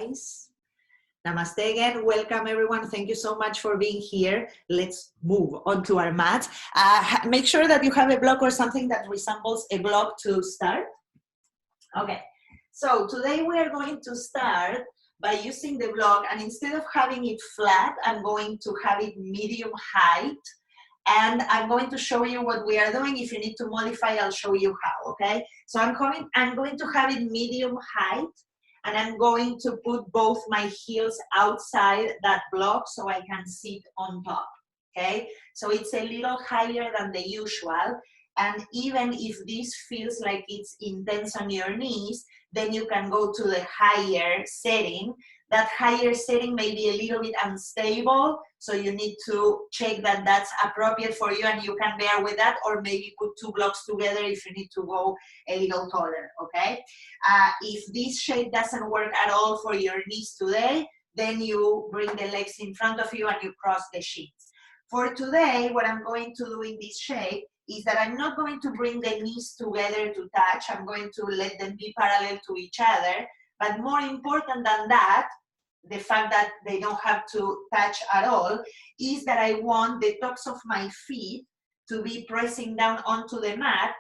Nice. Namaste again. Welcome, everyone. Thank you so much for being here. Let's move on to our mat. Make sure that you have a block or something that resembles a block to start. Okay. So today we are going to start by using the block, and instead of having it flat, I'm going to have it medium height. And I'm going to show you what we are doing. If you need to modify, I'll show you how, okay? So I'm going to have it medium height, and I'm going to put both my heels outside that block so I can sit on top, okay? So it's a little higher than the usual, and even if this feels like it's intense on your knees, then you can go to the higher setting. That higher setting may be a little bit unstable, so you need to check that that's appropriate for you and you can bear with that, or maybe put two blocks together if you need to go a little taller, okay? If this shape doesn't work at all for your knees today, then you bring the legs in front of you and you cross the shins. For today, what I'm going to do in this shape is that I'm not going to bring the knees together to touch. I'm going to let them be parallel to each other. But more important than that, the fact that they don't have to touch at all, is that I want the tops of my feet to be pressing down onto the mat,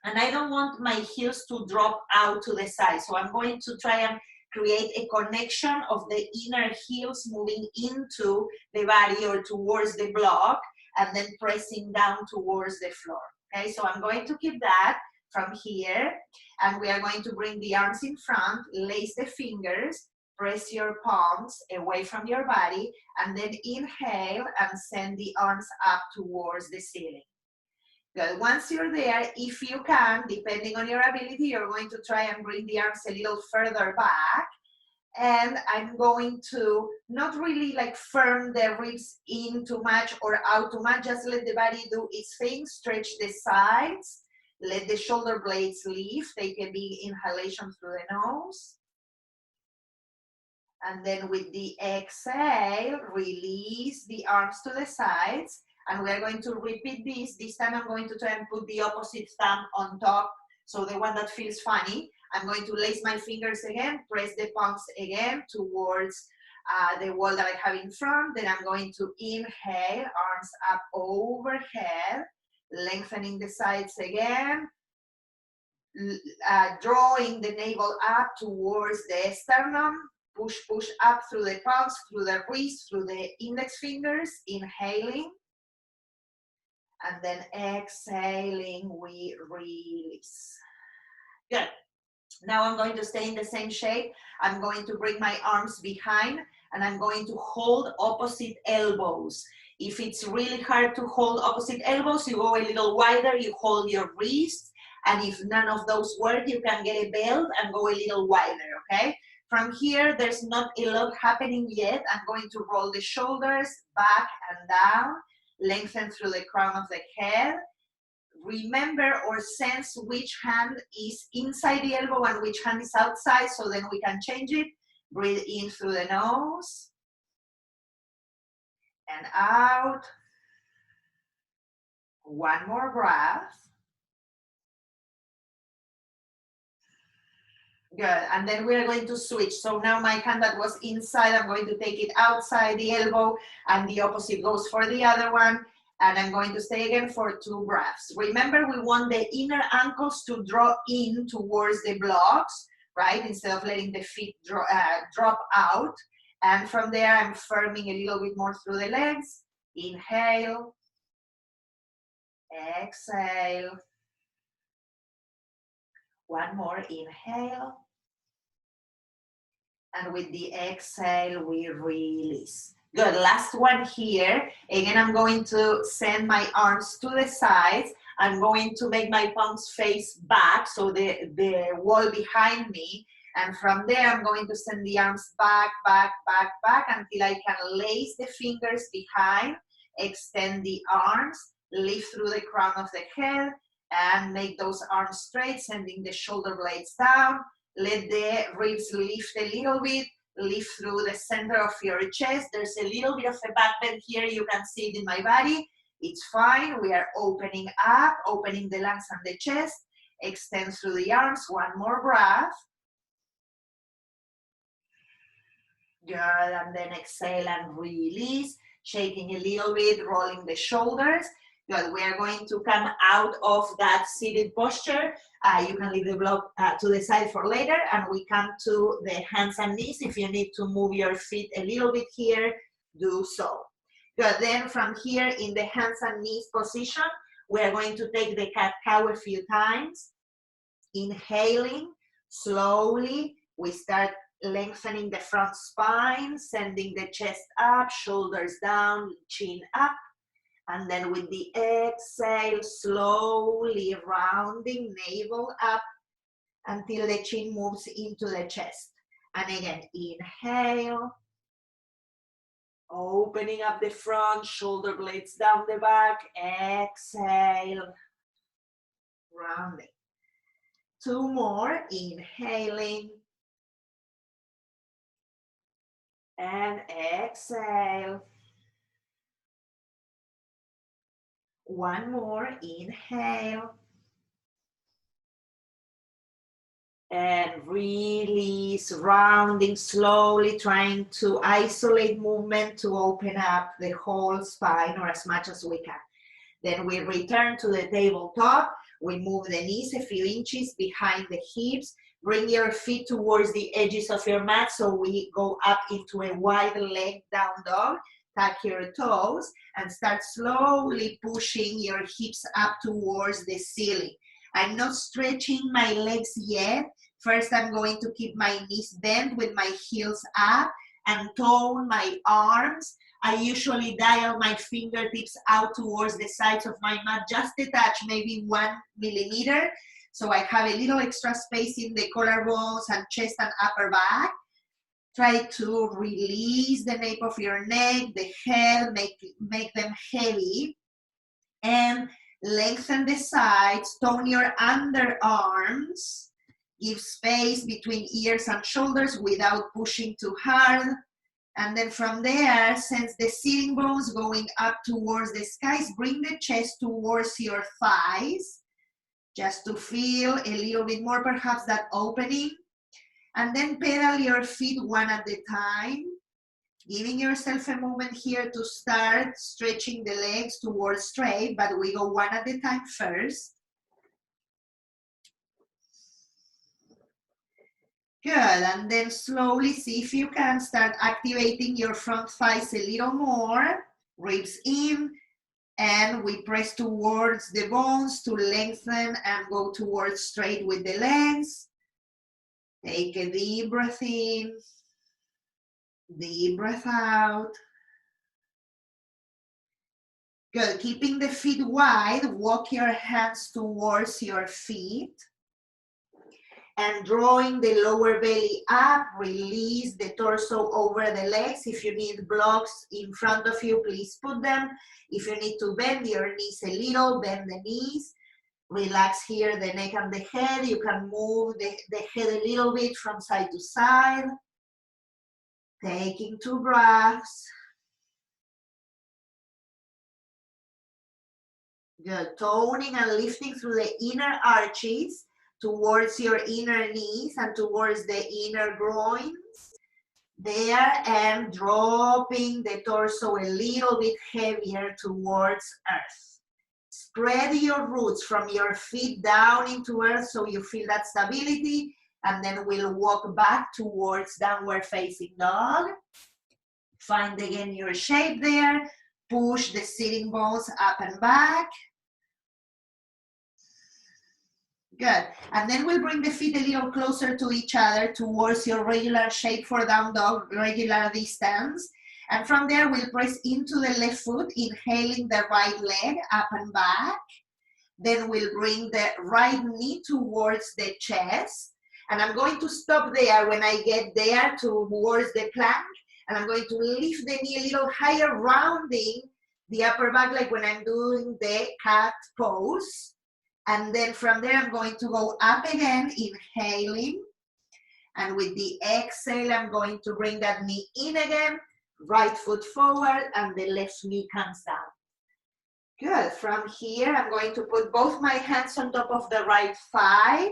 and I don't want my heels to drop out to the side. So I'm going to try and create a connection of the inner heels moving into the body or towards the block, and then pressing down towards the floor. Okay, so I'm going to keep that from here, and we are going to bring the arms in front, lace the fingers, press your palms away from your body, and then inhale and send the arms up towards the ceiling. Good. Once you're there, if you can, depending on your ability, you're going to try and bring the arms a little further back. And I'm going to not really like firm the ribs in too much or out too much, just let the body do its thing, stretch the sides, let the shoulder blades lift, take a big inhalation through the nose. And then with the exhale, release the arms to the sides. And we are going to repeat this. This time I'm going to try and put the opposite thumb on top, so the one that feels funny. I'm going to lace my fingers again, press the palms again towards the wall that I have in front. Then I'm going to inhale, arms up overhead, lengthening the sides again, drawing the navel up towards the sternum. Push, push up through the palms, through the wrists, through the index fingers, inhaling. And then exhaling, we release. Good. Now I'm going to stay in the same shape. I'm going to bring my arms behind, and I'm going to hold opposite elbows. If it's really hard to hold opposite elbows, you go a little wider, you hold your wrists. And if none of those work, you can get a belt and go a little wider, okay? From here, there's not a lot happening yet. I'm going to roll the shoulders back and down, lengthen through the crown of the head. Remember or sense which hand is inside the elbow and which hand is outside, so then we can change it. Breathe in through the nose and out. One more breath. Good, and then we're going to switch. So now my hand that was inside, I'm going to take it outside the elbow, and the opposite goes for the other one. And I'm going to stay again for 2 breaths. Remember, we want the inner ankles to draw in towards the blocks, right? Instead of letting the feet drop out. And from there, I'm firming a little bit more through the legs. Inhale. Exhale. One more, inhale. And with the exhale, we release. Good, last one here. Again, I'm going to send my arms to the sides. I'm going to make my palms face back, so the wall behind me. And from there, I'm going to send the arms back, back, back, back, until I can lace the fingers behind, extend the arms, lift through the crown of the head, and make those arms straight, sending the shoulder blades down. Let the ribs lift a little bit, lift through the center of your chest. There's a little bit of a back bend here. You can see it in my body. It's fine. We are opening up, opening the lungs and the chest. Extend through the arms. One more breath. Good, and then exhale and release, shaking a little bit, rolling the shoulders. Good, we are going to come out of that seated posture. You can leave the block to the side for later, and we come to the hands and knees. If you need to move your feet a little bit here, do so. Good, then from here in the hands and knees position, we are going to take the cat-cow a few times. Inhaling, slowly, we start lengthening the front spine, sending the chest up, shoulders down, chin up. And then with the exhale, slowly rounding, navel up until the chin moves into the chest. And again, inhale, opening up the front, shoulder blades down the back, exhale, rounding. 2 more, inhaling, and exhale. 1 more, inhale, and release, rounding slowly, trying to isolate movement to open up the whole spine or as much as we can. Then we return to the tabletop. We move the knees a few inches behind the hips. Bring your feet towards the edges of your mat so we go up into a wide leg down dog. Tuck your toes and start slowly pushing your hips up towards the ceiling. I'm not stretching my legs yet. First, I'm going to keep my knees bent with my heels up and tone my arms. I usually dial my fingertips out towards the sides of my mat, just a touch, maybe 1 millimeter. So I have a little extra space in the collarbones and chest and upper back. Try to release the nape of your neck, the head, make them heavy. And lengthen the sides, tone your underarms. Give space between ears and shoulders without pushing too hard. And then from there, sense the sitting bones going up towards the skies. Bring the chest towards your thighs, just to feel a little bit more, perhaps, that opening. And then pedal your feet one at a time, giving yourself a moment here to start stretching the legs towards straight, but we go one at a time first. Good, and then slowly see if you can start activating your front thighs a little more. Ribs in, and we press towards the bones to lengthen and go towards straight with the legs. Take a deep breath in, deep breath out. Good, keeping the feet wide, walk your hands towards your feet. And drawing the lower belly up, release the torso over the legs. If you need blocks in front of you, please put them. If you need to bend your knees a little, bend the knees. Relax here the neck and the head. You can move the head a little bit from side to side. Taking 2 breaths. Good, toning and lifting through the inner arches towards your inner knees and towards the inner groins. There, and dropping the torso a little bit heavier towards earth. Spread your roots from your feet down into earth so you feel that stability, and then we'll walk back towards downward facing dog. Find again your shape there. Push the sitting bones up and back. Good, and then we'll bring the feet a little closer to each other towards your regular shape for down dog, regular distance. And from there, we'll press into the left foot, inhaling the right leg up and back. Then we'll bring the right knee towards the chest. And I'm going to stop there when I get there towards the plank. And I'm going to lift the knee a little higher, rounding the upper back like when I'm doing the cat pose. And then from there, I'm going to go up again, inhaling. And with the exhale, I'm going to bring that knee in again, right foot forward, and the left knee comes down. Good, from here, I'm going to put both my hands on top of the right thigh,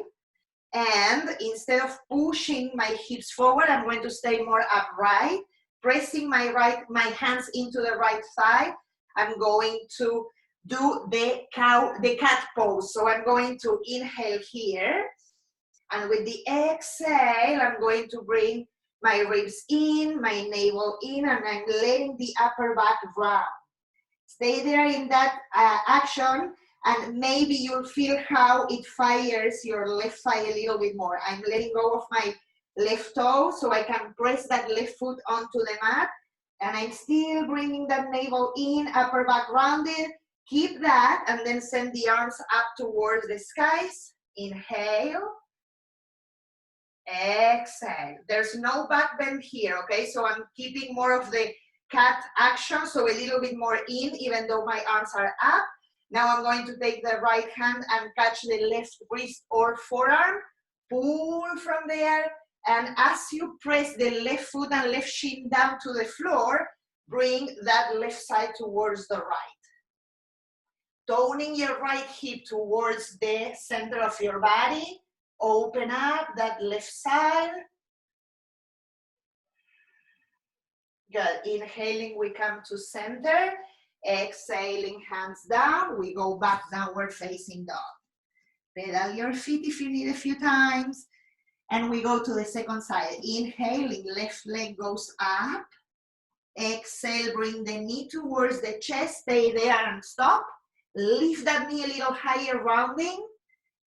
And instead of pushing my hips forward, I'm going to stay more upright, pressing my hands into the right thigh. I'm going to do the cat pose. So I'm going to inhale here. And with the exhale, I'm going to bring my ribs in, my navel in, and I'm letting the upper back round. Stay there in that action, and maybe you'll feel how it fires your left thigh a little bit more. I'm letting go of my left toe so I can press that left foot onto the mat, and I'm still bringing that navel in, upper back rounded. Keep that, and then send the arms up towards the skies. Inhale. Exhale. There's no back bend here, okay? So I'm keeping more of the cat action, so a little bit more in, even though my arms are up. Now I'm going to take the right hand and catch the left wrist or forearm, pull from there, and as you press the left foot and left shin down to the floor, bring that left side towards the right. Toning your right hip towards the center of your body. Open up that left side. Good. Inhaling, we come to center. Exhaling, hands down. We go back, downward facing dog. Pedal your feet if you need a few times. And we go to the second side. Inhaling, left leg goes up. Exhale, bring the knee towards the chest. Stay there and stop. Lift that knee a little higher, rounding.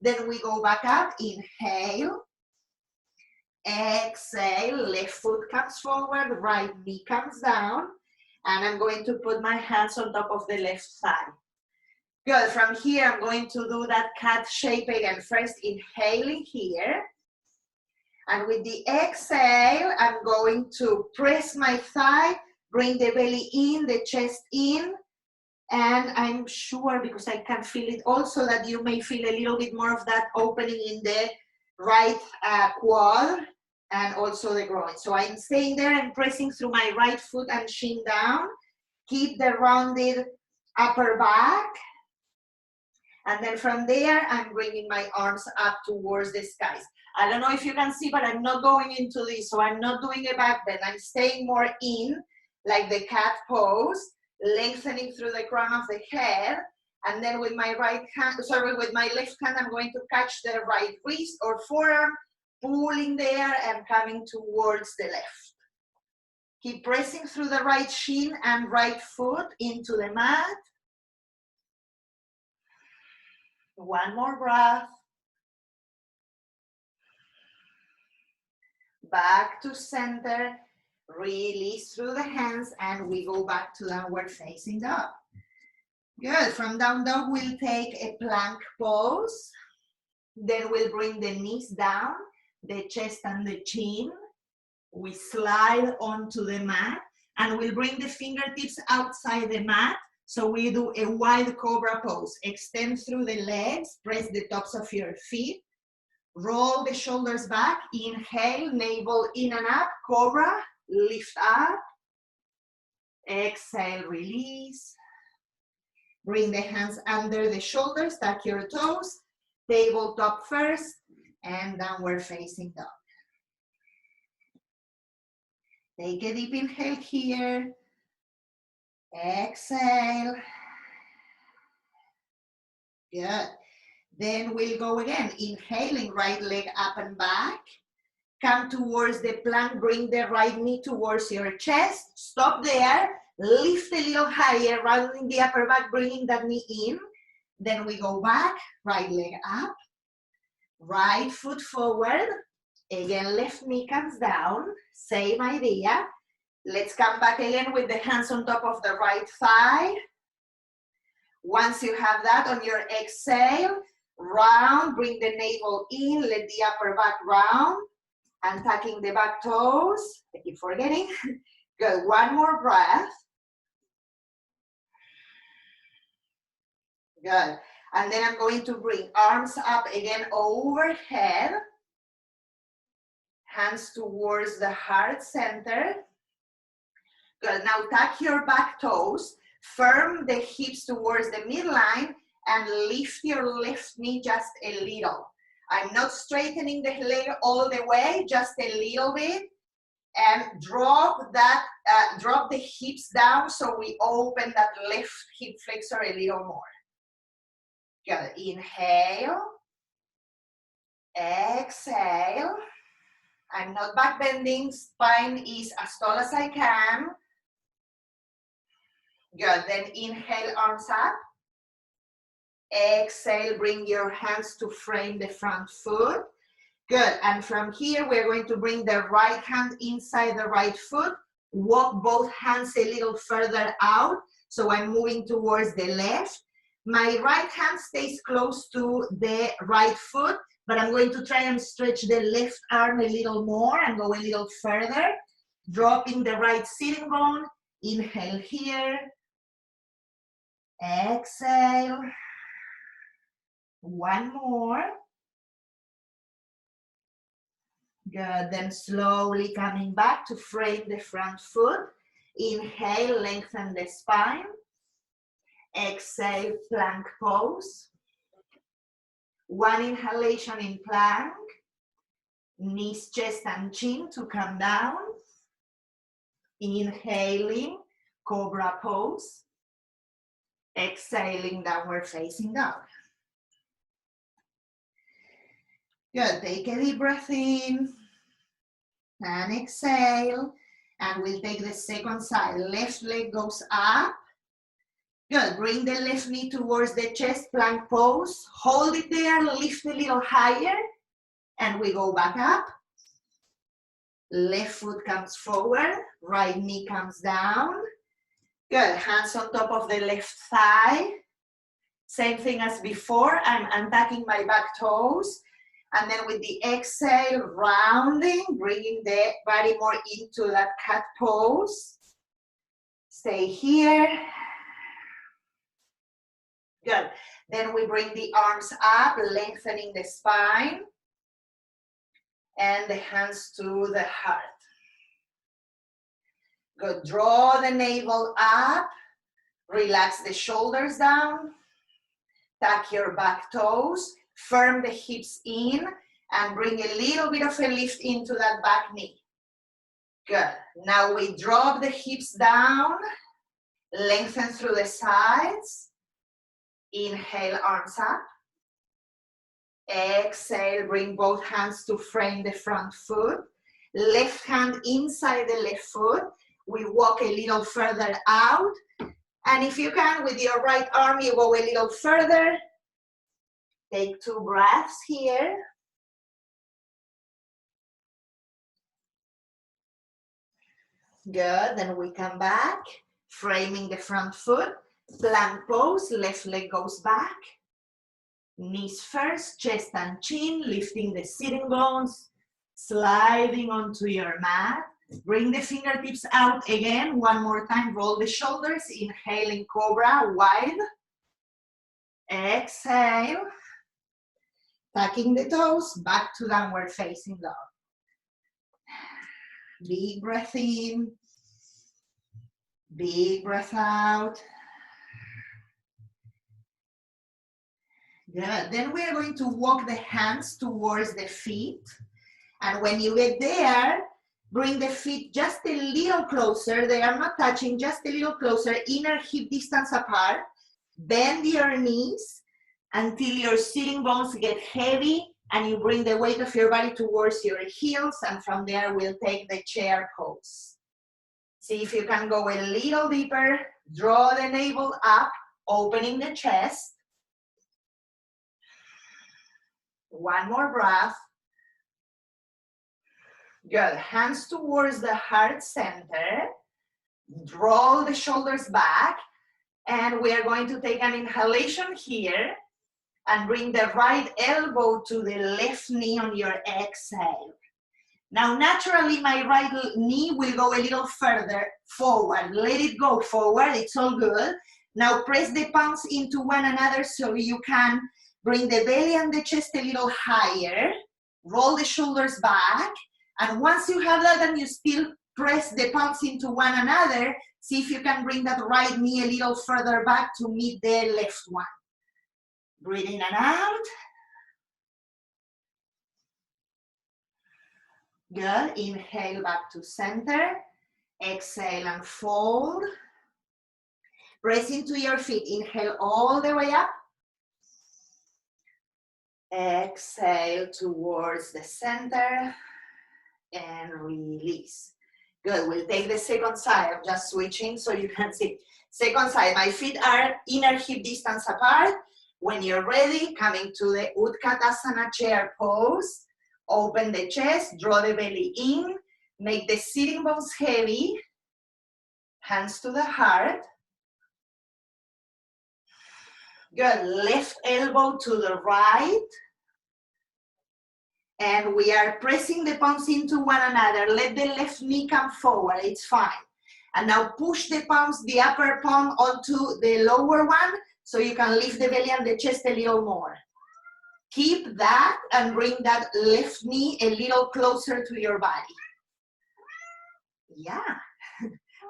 Then we go back up. Inhale. Exhale, left foot comes forward, right knee comes down, and I'm going to put my hands on top of the left thigh. Good, from here I'm going to do that cat shape again. First inhaling here, and with the exhale, I'm going to press my thigh, bring the belly in, the chest in, and I'm sure, because I can feel it also, that you may feel a little bit more of that opening in the right quad, and also the groin. So I'm staying there and pressing through my right foot and shin down. Keep the rounded upper back. And then from there, I'm bringing my arms up towards the skies. I don't know if you can see, but I'm not going into this. So I'm not doing a back bend. I'm staying more in, like the cat pose, lengthening through the crown of the head. And then with my with my left hand, I'm going to catch the right wrist or forearm, pulling there and coming towards the left. Keep pressing through the right shin and right foot into the mat. One more breath. Back to center. Release through the hands, and we go back to downward facing dog. Good. From down dog, we'll take a plank pose. Then we'll bring the knees down, the chest and the chin. We slide onto the mat, and we'll bring the fingertips outside the mat. So we do a wide cobra pose. Extend through the legs, press the tops of your feet. Roll the shoulders back. Inhale, navel in and up, cobra, lift up. Exhale, release. Bring the hands under the shoulders, tuck your toes, tabletop first, and downward facing dog. Take a deep inhale here. Exhale. Good. Then we'll go again. Inhaling, right leg up and back. Come towards the plank, bring the right knee towards your chest. Stop there. Lift a little higher, rounding the upper back, bringing that knee in. Then we go back, right leg up. Right foot forward. Again, left knee comes down. Same idea. Let's come back again with the hands on top of the right thigh. Once you have that, on your exhale, round, bring the navel in, let the upper back round, and tucking the back toes. I keep forgetting. Good, one more breath. Good, and then I'm going to bring arms up again overhead, hands towards the heart center. Good, now tuck your back toes, firm the hips towards the midline, and lift your left knee just a little. I'm not straightening the leg all the way, just a little bit. And drop the hips down so we open that left hip flexor a little more. Good. Inhale. Exhale. I'm not back bending. Spine is as tall as I can. Good. Then inhale, arms up. Exhale, bring your hands to frame the front foot. Good. And from here, we're going to bring the right hand inside the right foot. Walk both hands a little further out. So I'm moving towards the left. My right hand stays close to the right foot, but I'm going to try and stretch the left arm a little more and go a little further. Dropping the right sitting bone. Inhale here. Exhale. One more. Good. Then slowly coming back to frame the front foot. Inhale, lengthen the spine. Exhale, plank pose. One inhalation in plank. Knees, chest, and chin to come down. Inhaling, cobra pose. Exhaling, downward facing dog. Good. Take a deep breath in and exhale. And we'll take the second side. Left leg goes up. Good. Bring the left knee towards the chest, plank pose. Hold it there, lift a little higher, and we go back up. Left foot comes forward, right knee comes down. Good. Hands on top of the left thigh. Same thing as before. I'm untucking my back toes. And then with the exhale, rounding, bringing the body more into that cat pose. Stay here. Good. Then we bring the arms up, lengthening the spine. And the hands to the heart. Good. Draw the navel up. Relax the shoulders down. Tuck your back toes. Firm the hips in. And bring a little bit of a lift into that back knee. Good. Now we drop the hips down. Lengthen through the sides. Inhale, arms up. Exhale, bring both hands to frame the front foot. Left hand inside the left foot. We walk a little further out. And if you can, with your right arm, you go a little further. Take 2 breaths here. Good, then we come back, framing the front foot. Plank pose, left leg goes back. Knees first, chest and chin, lifting the sitting bones, sliding onto your mat. Bring the fingertips out again, one more time, roll the shoulders, inhaling cobra, wide. Exhale. Tucking the toes, back to downward facing dog. Big breath in. Big breath out. Good. Then we are going to walk the hands towards the feet. And when you get there, bring the feet just a little closer. They are not touching, just a little closer, inner hip distance apart. Bend your knees until your sitting bones get heavy and you bring the weight of your body towards your heels, and from there we'll take the chair pose. See if you can go a little deeper. Draw the navel up, opening the chest. One more breath. Good. Hands towards the heart center. Draw the shoulders back. And we are going to take an inhalation here and bring the right elbow to the left knee on your exhale. Now, naturally, my right knee will go a little further forward. Let it go forward. It's all good. Now, press the palms into one another so you can bring the belly and the chest a little higher. Roll the shoulders back. And once you have that and you still press the palms into one another, see if you can bring that right knee a little further back to meet the left one. Breathe in and out. Good. Inhale back to center. Exhale and fold. Press into your feet. Inhale all the way up. Exhale towards the center and release. Good. We'll take the second side. I'm just switching so you can see. Second side. My feet are inner hip distance apart. When you're ready, coming to the Utkatasana chair pose. Open the chest, draw the belly in, make the sitting bones heavy, hands to the heart. Good, left elbow to the right. And we are pressing the palms into one another. Let the left knee come forward, it's fine. And now push the palms, the upper palm onto the lower one, so you can lift the belly and the chest a little more. Keep that and bring that left knee a little closer to your body. Yeah.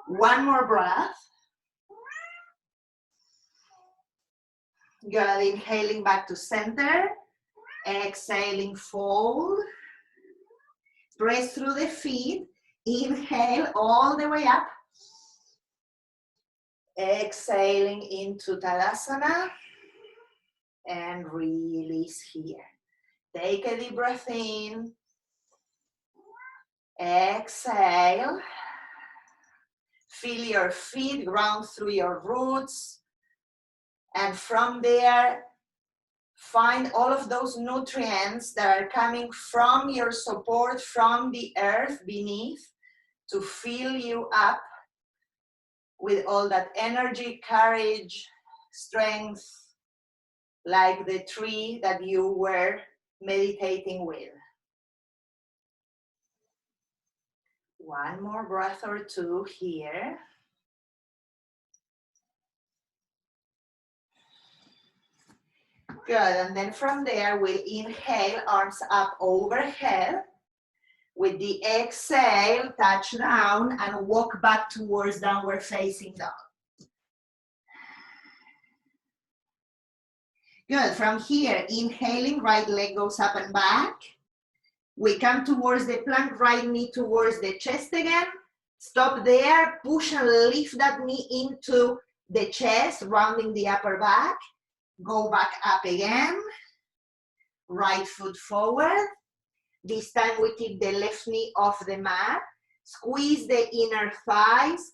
One more breath. Good. Inhaling back to center. Exhaling, fold. Press through the feet. Inhale all the way up. Exhaling into Tadasana. And release here. Take a deep breath in. Exhale. Feel your feet ground through your roots. And from there, find all of those nutrients that are coming from your support, from the earth beneath, to fill you up with all that energy, courage, strength, like the tree that you were meditating with. One more breath or two here. Good, and then from there, we'll inhale, arms up overhead. With the exhale, touch down and walk back towards downward facing dog. Good, from here, inhaling, right leg goes up and back. We come towards the plank, right knee towards the chest again. Stop there, push and lift that knee into the chest, rounding the upper back. Go back up again. Right foot forward. This time we keep the left knee off the mat. Squeeze the inner thighs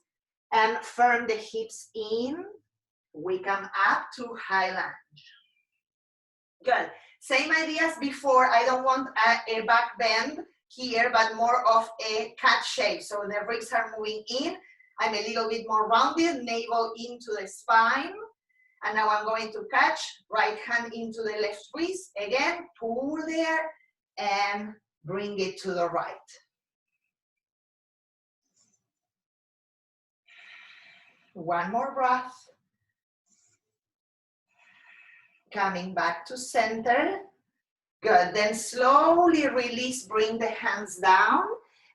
and firm the hips in. We come up to high lunge. Good. Same idea as before. I don't want a back bend here, but more of a cat shape. So the ribs are moving in. I'm a little bit more rounded, navel into the spine. And now I'm going to catch right hand into the left wrist. Again, pull there and bring it to the right. One more breath. Coming back to center. Good, then slowly release, bring the hands down,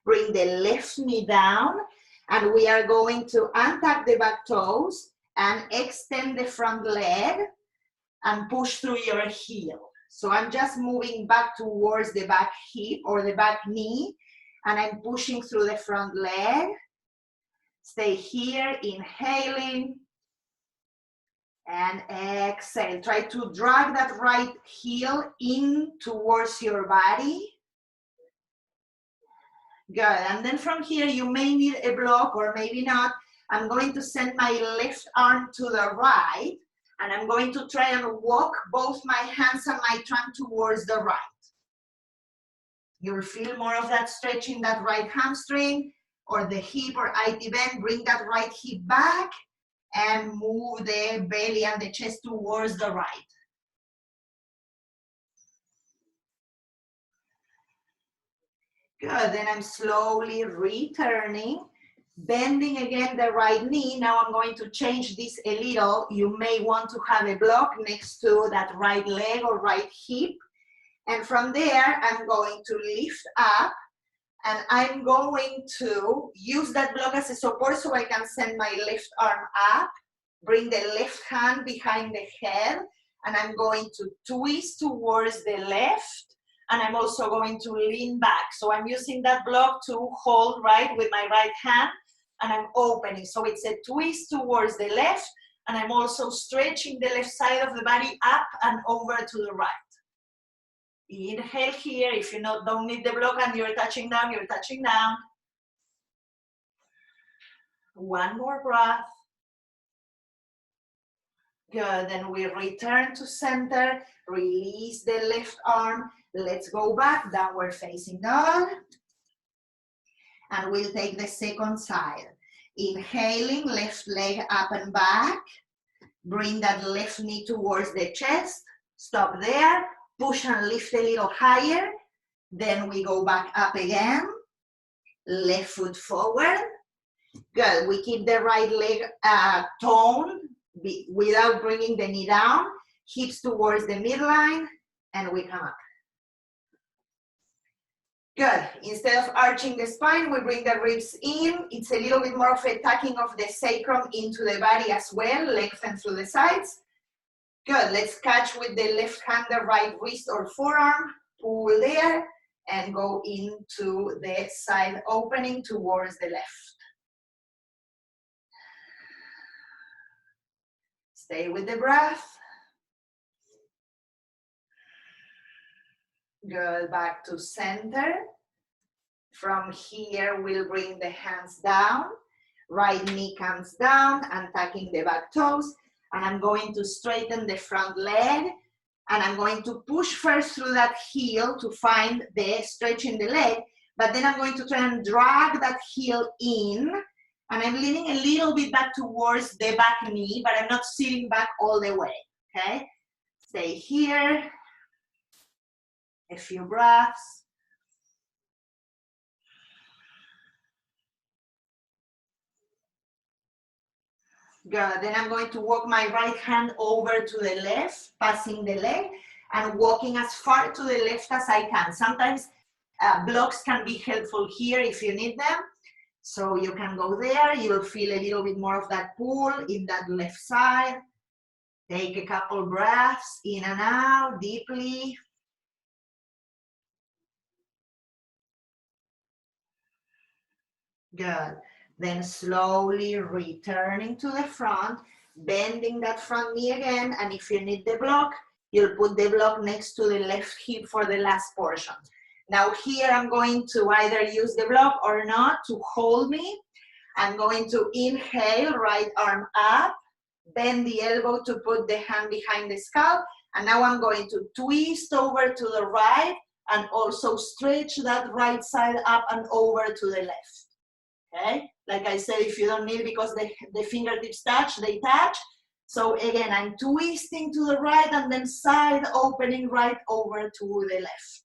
bring the left knee down, and we are going to untuck the back toes and extend the front leg and push through your heel. So I'm just moving back towards the back hip or the back knee, and I'm pushing through the front leg. Stay here, inhaling. And exhale. Try to drag that right heel in towards your body. Good. And then from here, you may need a block or maybe not. I'm going to send my left arm to the right. And I'm going to try and walk both my hands and my trunk towards the right. You'll feel more of that stretch in that right hamstring or the hip or IT bend. Bring that right hip back. And move the belly and the chest towards the right. Good, then I'm slowly returning, bending again the right knee. Now I'm going to change this a little. You may want to have a block next to that right leg or right hip. And from there, I'm going to lift up. And I'm going to use that block as a support so I can send my left arm up, bring the left hand behind the head, and I'm going to twist towards the left and I'm also going to lean back. So I'm using that block to hold, right, with my right hand, and I'm opening. So it's a twist towards the left, and I'm also stretching the left side of the body up and over to the right. Inhale here. If you don't need the block and you're touching down, you're touching down. One more breath. Good, then we return to center, release the left arm. Let's go back, downward facing dog. And we'll take the second side. Inhaling, left leg up and back. Bring that left knee towards the chest. Stop there, push and lift a little higher. Then we go back up again. Left foot forward. Good, we keep the right leg toned without bringing the knee down. Hips towards the midline, and we come up. Good, instead of arching the spine, we bring the ribs in. It's a little bit more of a tucking of the sacrum into the body as well, lengthen through the sides. Good, let's catch with the left hand the right wrist or forearm, pull there, and go into the side opening towards the left. Stay with the breath. Good, back to center. From here, we'll bring the hands down. Right knee comes down and tucking the back toes. And I'm going to straighten the front leg. And I'm going to push first through that heel to find the stretch in the leg. But then I'm going to try and drag that heel in. And I'm leaning a little bit back towards the back knee, but I'm not sitting back all the way, okay? Stay here. A few breaths. Good, then I'm going to walk my right hand over to the left, passing the leg, and walking as far to the left as I can. Sometimes blocks can be helpful here if you need them. So you can go there, you'll feel a little bit more of that pull in that left side. Take a couple breaths in and out deeply. Good. Then slowly returning to the front, bending that front knee again, and if you need the block, you'll put the block next to the left hip for the last portion. Now here I'm going to either use the block or not to hold me. I'm going to inhale, right arm up, bend the elbow to put the hand behind the scalp, and now I'm going to twist over to the right and also stretch that right side up and over to the left. Okay, like I said, if you don't need, because the fingertips touch, they touch. So again, I'm twisting to the right and then side opening right over to the left.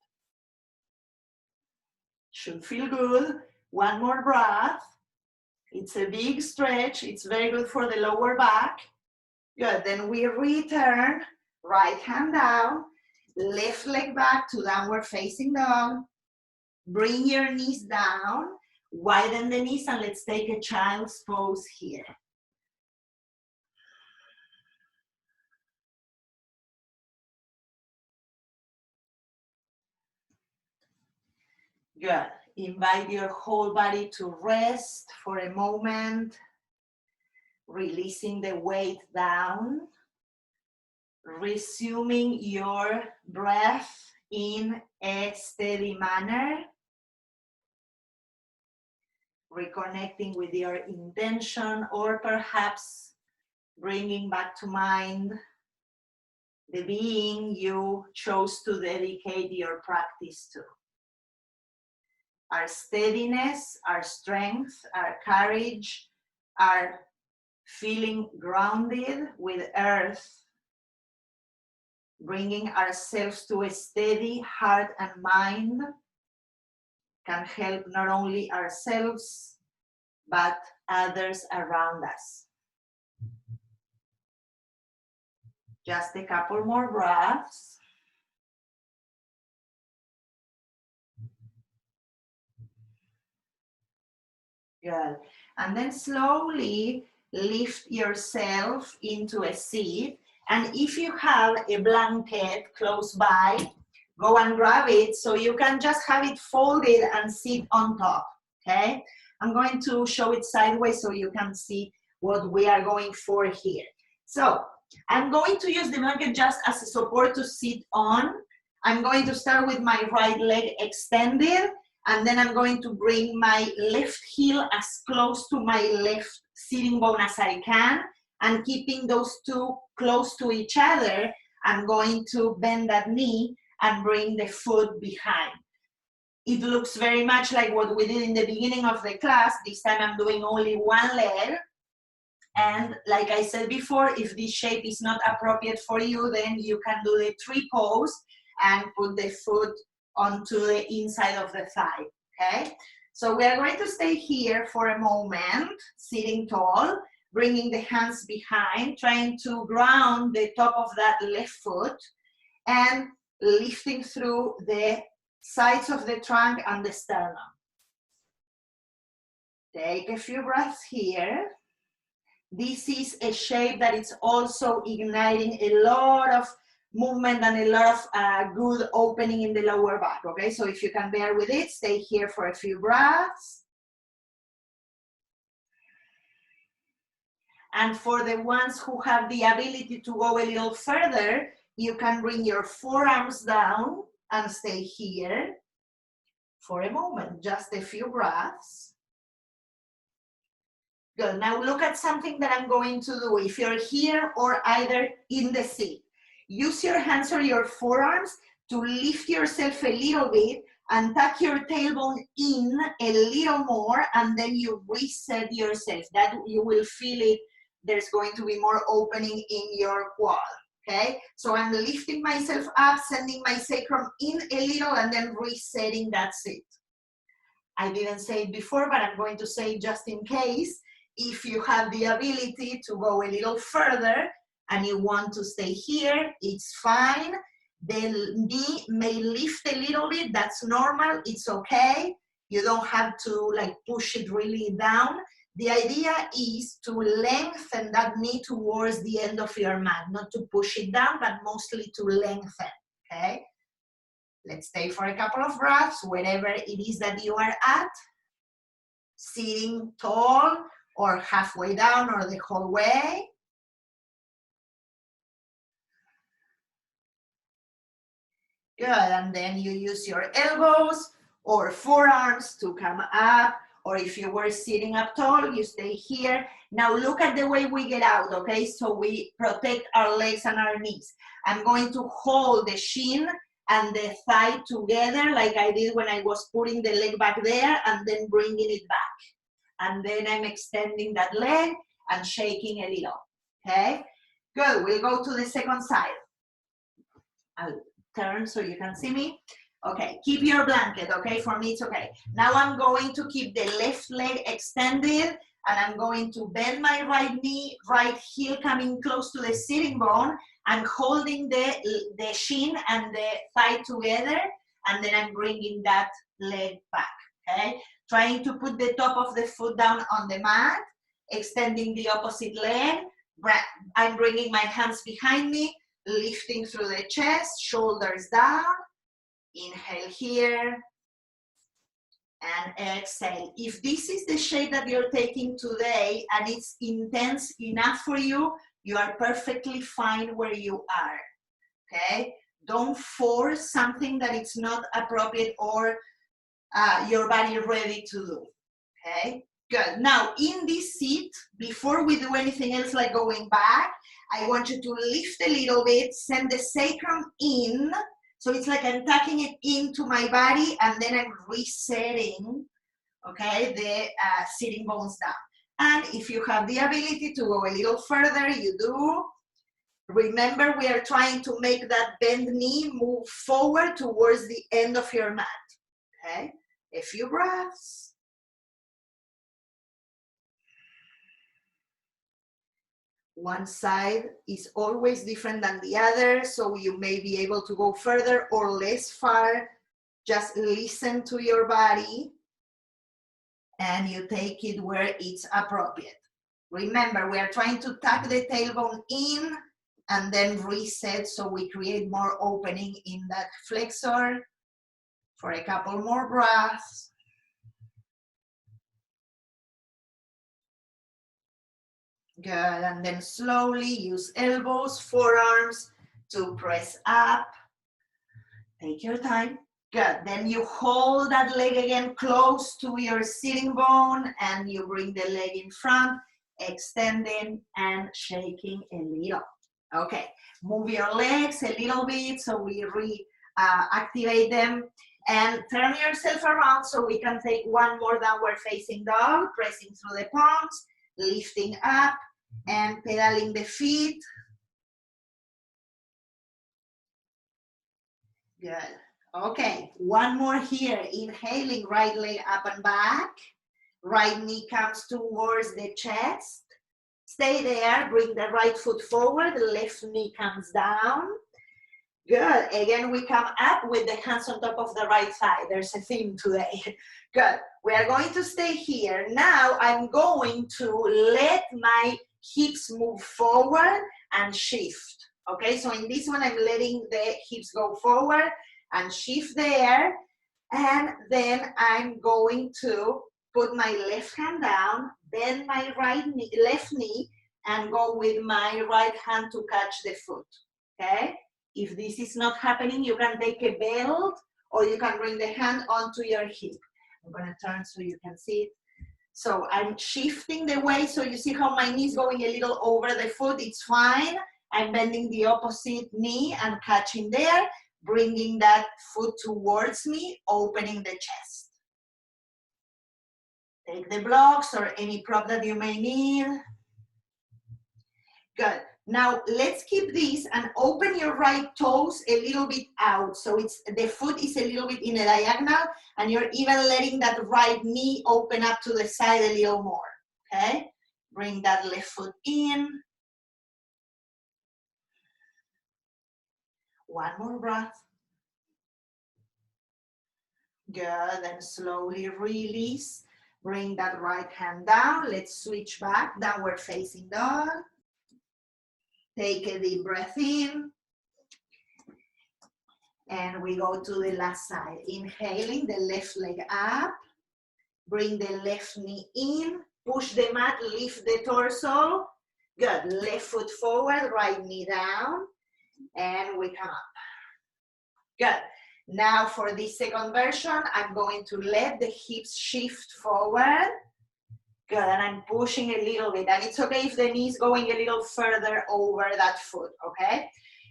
Should feel good. One more breath. It's a big stretch. It's very good for the lower back. Good, then we return, right hand down, left leg back to downward facing dog. Bring your knees down. Widen the knees and let's take a child's pose here. Good. Invite your whole body to rest for a moment, releasing the weight down, resuming your breath in a steady manner. Reconnecting with your intention, or perhaps bringing back to mind the being you chose to dedicate your practice to. Our steadiness, our strength, our courage, our feeling grounded with earth, bringing ourselves to a steady heart and mind, can help not only ourselves, but others around us. Just a couple more breaths. Good. And then slowly lift yourself into a seat. And if you have a blanket close by, go and grab it so you can just have it folded and sit on top, okay? I'm going to show it sideways so you can see what we are going for here. So I'm going to use the blanket just as a support to sit on. I'm going to start with my right leg extended, and then I'm going to bring my left heel as close to my left sitting bone as I can, and keeping those two close to each other, I'm going to bend that knee and bring the foot behind. It looks very much like what we did in the beginning of the class. This time I'm doing only one leg. And like I said before, if this shape is not appropriate for you, then you can do the tree pose and put the foot onto the inside of the thigh, okay? So we are going to stay here for a moment, sitting tall, bringing the hands behind, trying to ground the top of that left foot, and lifting through the sides of the trunk and the sternum. Take a few breaths here. This is a shape that is also igniting a lot of movement and a lot of good opening in the lower back, okay? So if you can bear with it, stay here for a few breaths. And for the ones who have the ability to go a little further, you can bring your forearms down and stay here for a moment, just a few breaths. Good, now look at something that I'm going to do. If you're here or either in the seat, use your hands or your forearms to lift yourself a little bit and tuck your tailbone in a little more, and then you reset yourself. That you will feel it. There's going to be more opening in your quad, okay? So I'm lifting myself up, sending my sacrum in a little, and then resetting that seat. I didn't say it before, but I'm going to say it just in case. If you have the ability to go a little further and you want to stay here, it's fine. The knee may lift a little bit, that's normal, it's okay. You don't have to like push it really down. The idea is to lengthen that knee towards the end of your mat, not to push it down, but mostly to lengthen, okay? Let's stay for a couple of breaths, wherever it is that you are at. Sitting tall, or halfway down, or the whole way. Good, and then you use your elbows or forearms to come up, or if you were sitting up tall, you stay here. Now look at the way we get out, okay? So we protect our legs and our knees. I'm going to hold the shin and the thigh together like I did when I was putting the leg back there and then bringing it back. And then I'm extending that leg and shaking a little, okay? Good, we'll go to the second side. I'll turn so you can see me. Okay, keep your blanket, okay? For me, it's okay. Now I'm going to keep the left leg extended, and I'm going to bend my right knee, right heel coming close to the sitting bone, and holding the shin and the thigh together, and then I'm bringing that leg back, okay? Trying to put the top of the foot down on the mat, extending the opposite leg. I'm bringing my hands behind me, lifting through the chest, shoulders down. Inhale here and exhale. If this is the shape that you're taking today and it's intense enough for you, you are perfectly fine where you are, okay? Don't force something that it's not appropriate or your body ready to do, okay? Good. Now, in this seat, before we do anything else like going back, I want you to lift a little bit, send the sacrum in, so it's like I'm tucking it into my body, and then I'm resetting, okay, the sitting bones down. And if you have the ability to go a little further, you do. Remember, we are trying to make that bent knee move forward towards the end of your mat, okay? A few breaths. One side is always different than the other, so you may be able to go further or less far. Just listen to your body and you take it where it's appropriate. Remember, we are trying to tuck the tailbone in, and then reset so we create more opening in that flexor for a couple more breaths. Good, and then slowly use elbows, forearms to press up. Take your time. Good, then you hold that leg again close to your sitting bone and you bring the leg in front, extending and shaking a little. Okay, move your legs a little bit so we activate them, and turn yourself around so we can take one more downward facing dog, pressing through the palms, lifting up and pedaling the feet. Good. Okay, one more here. Inhaling, right leg up and back. Right knee comes towards the chest. Stay there, bring the right foot forward, the left knee comes down. Good, again we come up with the hands on top of the right thigh. There's a theme today. Good, we are going to stay here. Now I'm going to let my hips move forward and shift. Okay, so in this one I'm letting the hips go forward and shift there, and then I'm going to put my left hand down, bend my left knee, and go with my right hand to catch the foot, okay? If this is not happening, you can take a belt or you can bring the hand onto your hip. I'm gonna turn so you can see it. So I'm shifting the weight, so you see how my knee is going a little over the foot, it's fine. I'm bending the opposite knee and catching there, bringing that foot towards me, opening the chest. Take the blocks or any prop that you may need. Good. Now let's keep this and open your right toes a little bit out. So the foot is a little bit in a diagonal and you're even letting that right knee open up to the side a little more, okay? Bring that left foot in. One more breath. Good, then slowly release. Bring that right hand down. Let's switch back, downward facing dog. Take a deep breath in. And we go to the last side. Inhaling, the left leg up. Bring the left knee in. Push the mat, lift the torso. Good, left foot forward, right knee down. And we come up. Good. Now for this second version, I'm going to let the hips shift forward. Good, and I'm pushing a little bit. And it's okay if the knee is going a little further over that foot, okay?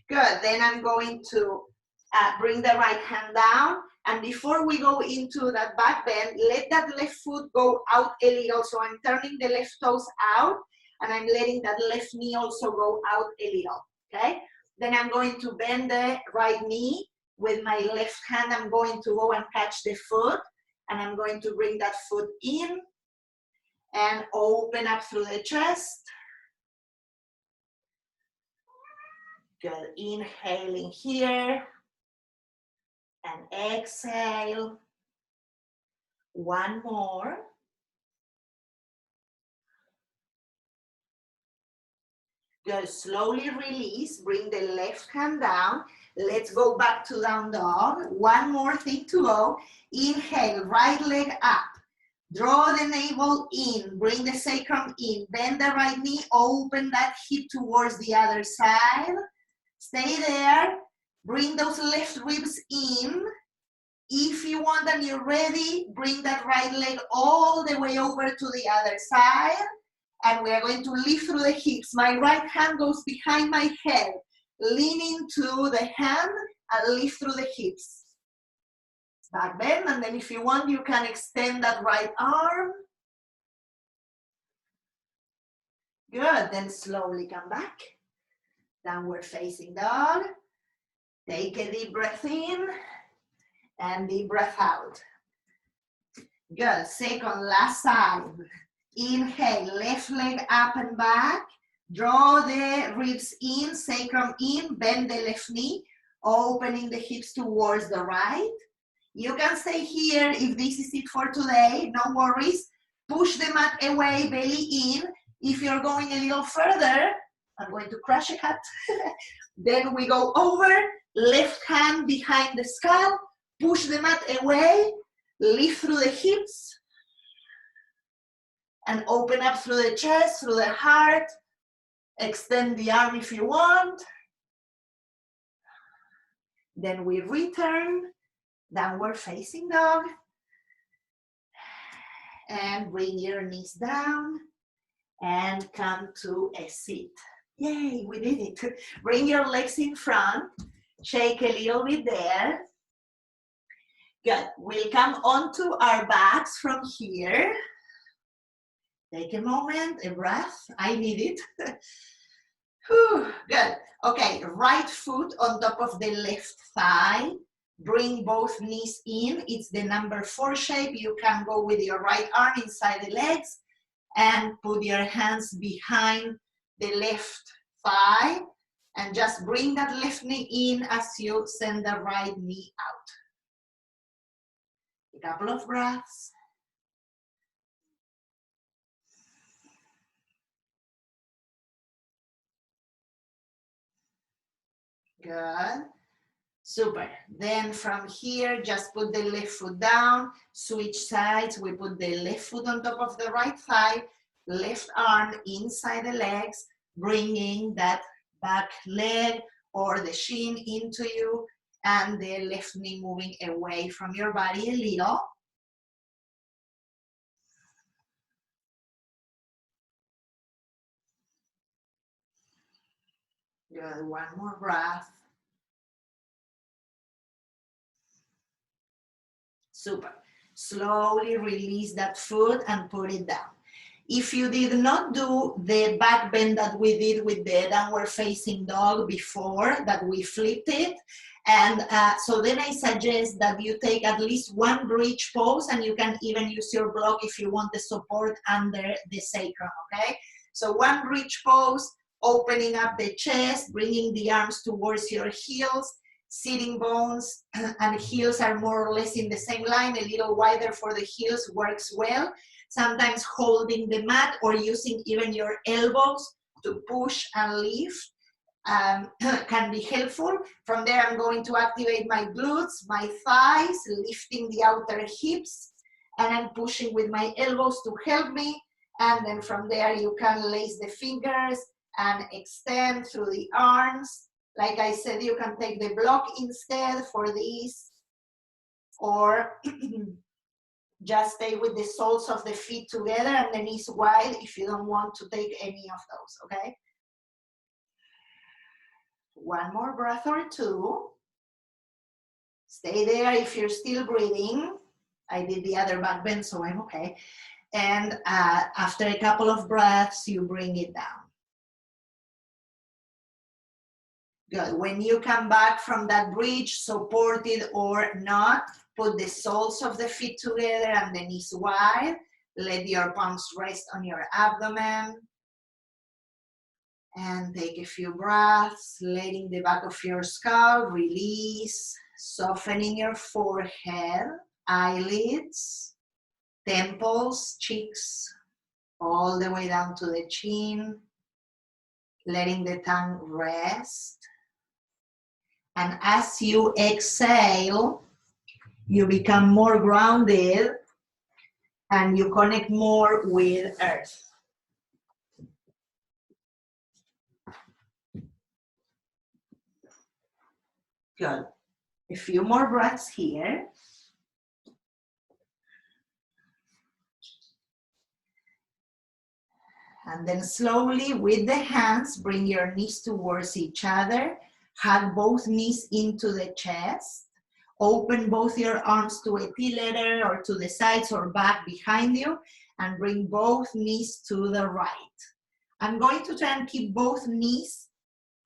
Good, then I'm going to bring the right hand down. And before we go into that back bend, let that left foot go out a little. So I'm turning the left toes out and I'm letting that left knee also go out a little, okay? Then I'm going to bend the right knee. With my left hand, I'm going to go and catch the foot. And I'm going to bring that foot in and open up through the chest. Good, inhaling here and exhale. One more. Good, slowly release, bring the left hand down. Let's go back to down dog. One more thing to go. Inhale, right leg up. Draw the navel in, bring the sacrum in, bend the right knee, open that hip towards the other side. Stay there, bring those left ribs in. If you want and you're ready, bring that right leg all the way over to the other side. And we are going to lift through the hips. My right hand goes behind my head, leaning to the hand and lift through the hips. Back bend, and then if you want, you can extend that right arm. Good, then slowly come back. Downward facing dog. Take a deep breath in and deep breath out. Good, second, last side. Inhale, left leg up and back. Draw the ribs in, sacrum in, bend the left knee, opening the hips towards the right. You can stay here if this is it for today, no worries. Push the mat away, belly in. If you're going a little further, I'm going to crush a cat. Then we go over, left hand behind the skull, push the mat away, lift through the hips, and open up through the chest, through the heart. Extend the arm if you want. Then we return, downward facing dog. And bring your knees down and come to a seat. Yay, we did it. Bring your legs in front, shake a little bit there. Good, we'll come onto our backs from here. Take a moment, a breath, I need it. Whew, good, okay, right foot on top of the left thigh. Bring both knees in, it's the number 4 shape. You can go with your right arm inside the legs and put your hands behind the left thigh and just bring that left knee in as you send the right knee out. A couple of breaths. Good. Super. Then from here, just put the left foot down, switch sides. We put the left foot on top of the right thigh, left arm inside the legs, bringing that back leg or the shin into you, and the left knee moving away from your body a little. Good. One more breath. Super. Slowly release that foot and put it down. If you did not do the back bend that we did with the downward facing dog before, that we flipped it, and so then I suggest that you take at least one bridge pose, and you can even use your block if you want the support under the sacrum, okay? So one bridge pose, opening up the chest, bringing the arms towards your heels. Sitting bones and heels are more or less in the same line. A little wider for the heels works well. Sometimes holding the mat or using even your elbows to push and lift can be helpful. From there, I'm going to activate my glutes, my thighs, lifting the outer hips, and I'm pushing with my elbows to help me. And then from there, you can lace the fingers and extend through the arms. Like I said, you can take the block instead for this, or just stay with the soles of the feet together and the knees wide if you don't want to take any of those, okay? One more breath or two. Stay there if you're still breathing. I did the other back bend, so I'm okay. And after a couple of breaths, you bring it down. Good. When you come back from that bridge, supported or not, put the soles of the feet together and the knees wide. Let your palms rest on your abdomen. And take a few breaths, letting the back of your skull release, softening your forehead, eyelids, temples, cheeks, all the way down to the chin, letting the tongue rest. And as you exhale, you become more grounded and you connect more with earth. Good. A few more breaths here. And then slowly with the hands, bring your knees towards each other. Hug both knees into the chest. Open both your arms to a T letter or to the sides or back behind you. And bring both knees to the right. I'm going to try and keep both knees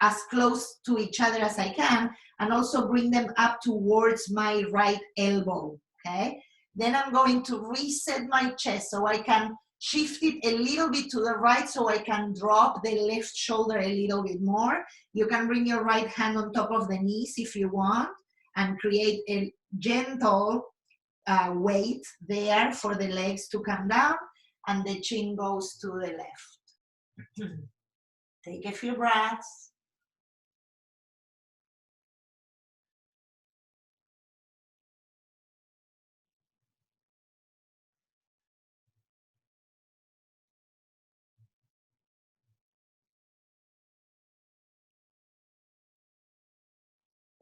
as close to each other as I can, and also bring them up towards my right elbow, okay? Then I'm going to reset my chest so I can shift it a little bit to the right so I can drop the left shoulder a little bit more. You can bring your right hand on top of the knees if you want and create a gentle weight there for the legs to come down, and the chin goes to the left. Take a few breaths.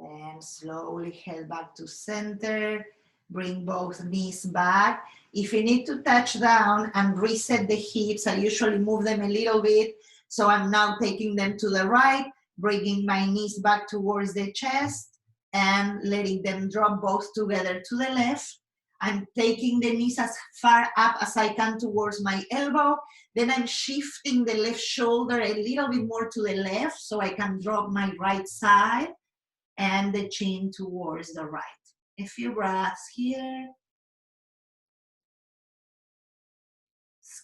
Then slowly head back to center. Bring both knees back. If you need to touch down and reset the hips, I usually move them a little bit. So I'm now taking them to the right, bringing my knees back towards the chest and letting them drop both together to the left. I'm taking the knees as far up as I can towards my elbow. Then I'm shifting the left shoulder a little bit more to the left so I can drop my right side and the chin towards the right. A few breaths here.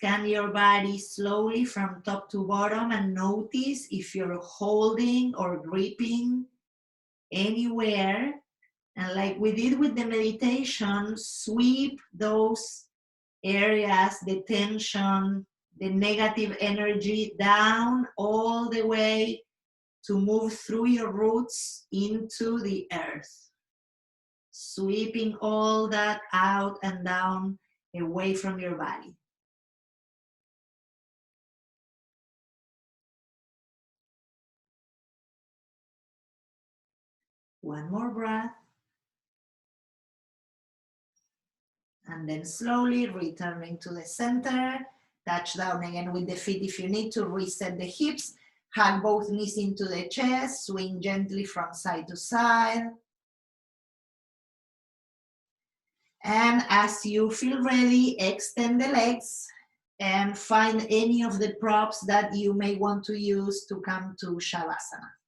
Scan your body slowly from top to bottom and notice if you're holding or gripping anywhere. And like we did with the meditation, sweep those areas, the tension, the negative energy down all the way to move through your roots into the earth. Sweeping all that out and down away from your body. One more breath. And then slowly returning to the center. Touch down again with the feet if you need to. Reset the hips. Hug both knees into the chest. Swing gently from side to side. And as you feel ready, extend the legs and find any of the props that you may want to use to come to Shavasana.